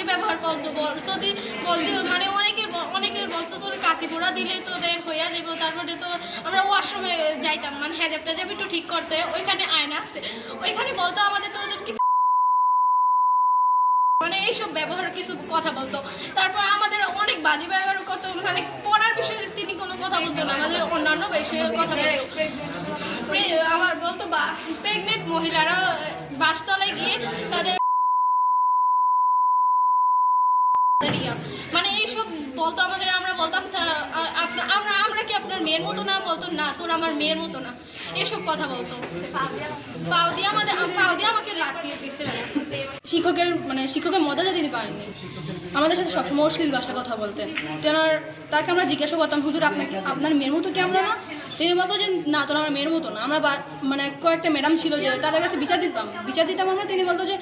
ব্যবহার করতো যদি বলছে মানে অনেকের বলতো তোর কাশি পোড়া দিলে তোদের হইয়া যাবো। তারপরে তো আমরা ওয়াশরুমে যাইতাম মানে হেজাব টেজাব একটু ঠিক করতে, ওইখানে আয়না আছে, ওইখানে বলতো আমাদের তোদেরকে মানে এইসব ব্যবহার কিছু কথা বলতো। তারপর আমাদের অনেক বাজে ব্যবহার করতো, মানে পড়ার বিষয়ে তিনি কোনো কথা বলতো না, আমাদের অন্যান্য বিষয়ে কথা বলতো। আবার বলতো প্রেগনেন্ট মহিলারা বাসতলায় গিয়ে তাদের মানে এইসব বলতো আমাদের। আমরা বলতাম আমরা কি আপনার মেয়ের মতো না? বলতো না, তোর আমার মেয়ের মতো না, এসব কথা বলতো। পাও দিয়ে আমাকে লাগিয়ে দিচ্ছে। শিক্ষকের মজা দিতে পারেননি, আমাদের সাথে সবসময় অশ্লীল ভাষা কথা বলতেন। তাকে আমরা জিজ্ঞাসা করতাম, হুজুর আপনার মেয়ের মতো কি আমরা না? তিনি বলতো যে না, তোর আমার মেয়ের মতো না। আমরা মানে কয়েকটা ম্যাডাম ছিল যে তাদের কাছে বিচার দিতাম আমরা। তিনি বলতো যে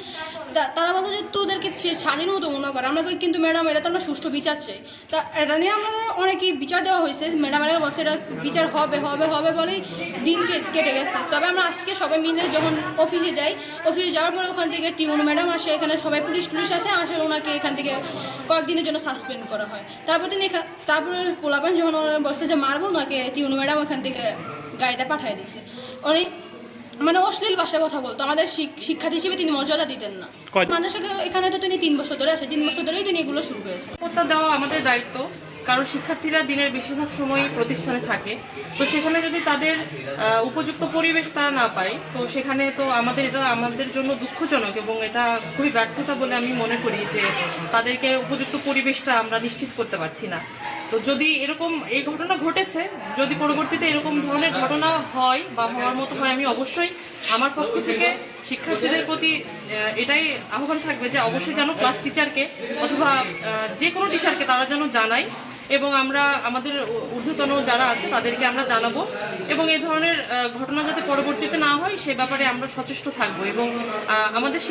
তারা বলতো যে তোদেরকে সে স্বাধীন মতো মনে করে। আমরা কিন্তু ম্যাডাম এটা তো আমরা সুষ্ঠু বিচার চাই। তা এটা নিয়ে আমরা অনেকেই বিচার দেওয়া হয়েছে, ম্যাডামেরা বলছে এটা বিচার হবে বলেই দিন কেটে গেছে। তবে আমরা আজকে সবাই মিলে যখন অফিসে যাওয়ার পরে ওখান থেকে টিউন ম্যাডাম আসে, এখানে সবাই পুলিশ আসে ওনাকে এখান থেকে কয়েকদিনের জন্য সাসপেন্ড করা হয়। তারপরে পোলাপান যখন ওরা বলছে যে মারবো, ওনাকে টিউন ম্যাডাম ওখান থেকে গাড়িতে পাঠিয়ে দিয়েছে। অনেক মানে অশ্লীল ভাষায় কথা বলতো, আমাদের শিক্ষার্থী হিসেবে তিনি মর্যাদা দিতেন না। মাদ্রাসাকে এখানে তো তিনি 3 বছর ধরে আছে, 3 বছর ধরেই তিনি এগুলো শুরু করেছেন। নিরাপত্তা দেওয়া আমাদের দায়িত্ব, কারণ শিক্ষার্থীরা দিনের বেশিরভাগ সময় প্রতিষ্ঠানে থাকে। তো সেখানে যদি তাদের উপযুক্ত পরিবেশ তারা না পায়, তো সেখানে তো এটা আমাদের জন্য দুঃখজনক এবং এটা খুবই ব্যর্থতা বলে আমি মনে করি যে তাদেরকে উপযুক্ত পরিবেশটা আমরা নিশ্চিত করতে পারছি না। তো যদি এই ঘটনা ঘটেছে, যদি পরবর্তীতে এরকম ধরনের ঘটনা হয় বা হওয়ার মতো হয়, আমি অবশ্যই আমার পক্ষ থেকে শিক্ষার্থীদের প্রতি এটাই আহ্বান থাকবে যে অবশ্যই যেন ক্লাস টিচারকে অথবা যে কোনো টিচারকে তারা যেন জানায়, এবং আমরা আমাদের ঊর্ধ্বতন যারা আছে তাদেরকে আমরা জানাবো, এবং এই ধরনের ঘটনা যাতে পরবর্তীতে না হয় সে ব্যাপারে আমরা সচেষ্ট থাকবো। এবং আমাদের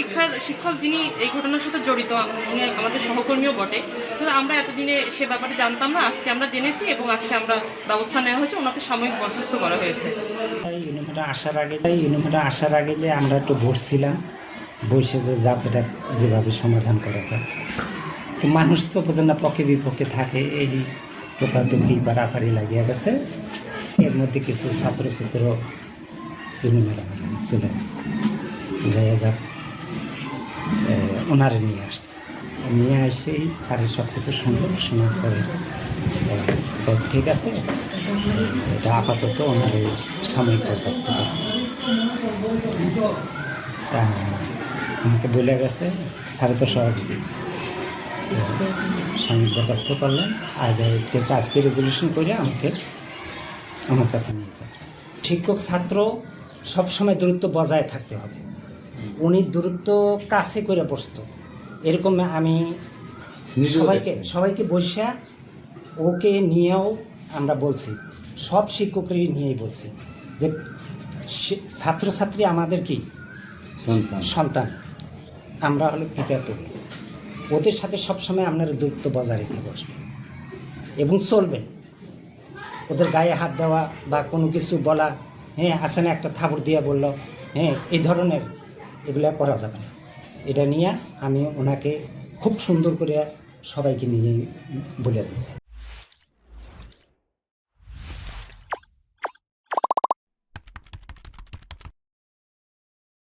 শিক্ষক যিনি এই ঘটনার সাথে জড়িত, উনি আমাদের সহকর্মীও বটে, কিন্তু আমরা এতদিনে সে ব্যাপারে জানতাম না, আজকে আমরা জেনেছি এবং আজকে আমরা ব্যবস্থা নেওয়া হয়েছে, ওনাকে সাময়িক বরখাস্ত করা হয়েছে। ইউনিফর্মে আসার আগে যে আমরা একটু বসছিলাম, বসে যে এটা যেভাবে সমাধান করা যায়, তো মানুষ তো বোঝেন না, পক্ষে বিপক্ষে থাকে, এই টোকাটুকি পারাপারি লাগিয়ে গেছে। এর মধ্যে কিছু ছাত্র চলে গেছে, যাই যাক ওনারে নিয়ে আসছে, নিয়ে এসেই স্যারের সব কিছু শোনার পরে ঠিক আছে, এটা আপাতত ওনারে সাময়িক বরখাস্ত করে। তা আমাকে বলে গেছে স্যারে তো সভাপতি, সাময়িক বরখাস্ত করলেন, আজকে রেজলিউশন করে আমার কাছে নিয়ে যায়। শিক্ষক ছাত্র সবসময় দূরত্ব বজায় থাকতে হবে, উনি দূরত্ব কাছে করে বসতো, এরকম আমি সবাইকে বসিয়া ওকে নিয়েও আমরা বলছি, সব শিক্ষকরই নিয়েই বলছি যে ছাত্রছাত্রী আমাদের কি সন্তান, আমরা হলো পিতা তুলি, ওদের সাথে সবসময় আপনারা দূরত্ব বজায় রেখে বসবেন এবং চলবেন। ওদের গায়ে হাত দেওয়া বা কোনো কিছু বলা, আছে না একটা থাপড় দিয়ে বললো, এই ধরনের এগুলো করা যাবে না। এটা নিয়ে আমি ওনাকে খুব সুন্দর করে সবাইকে নিয়ে বলে দিচ্ছি।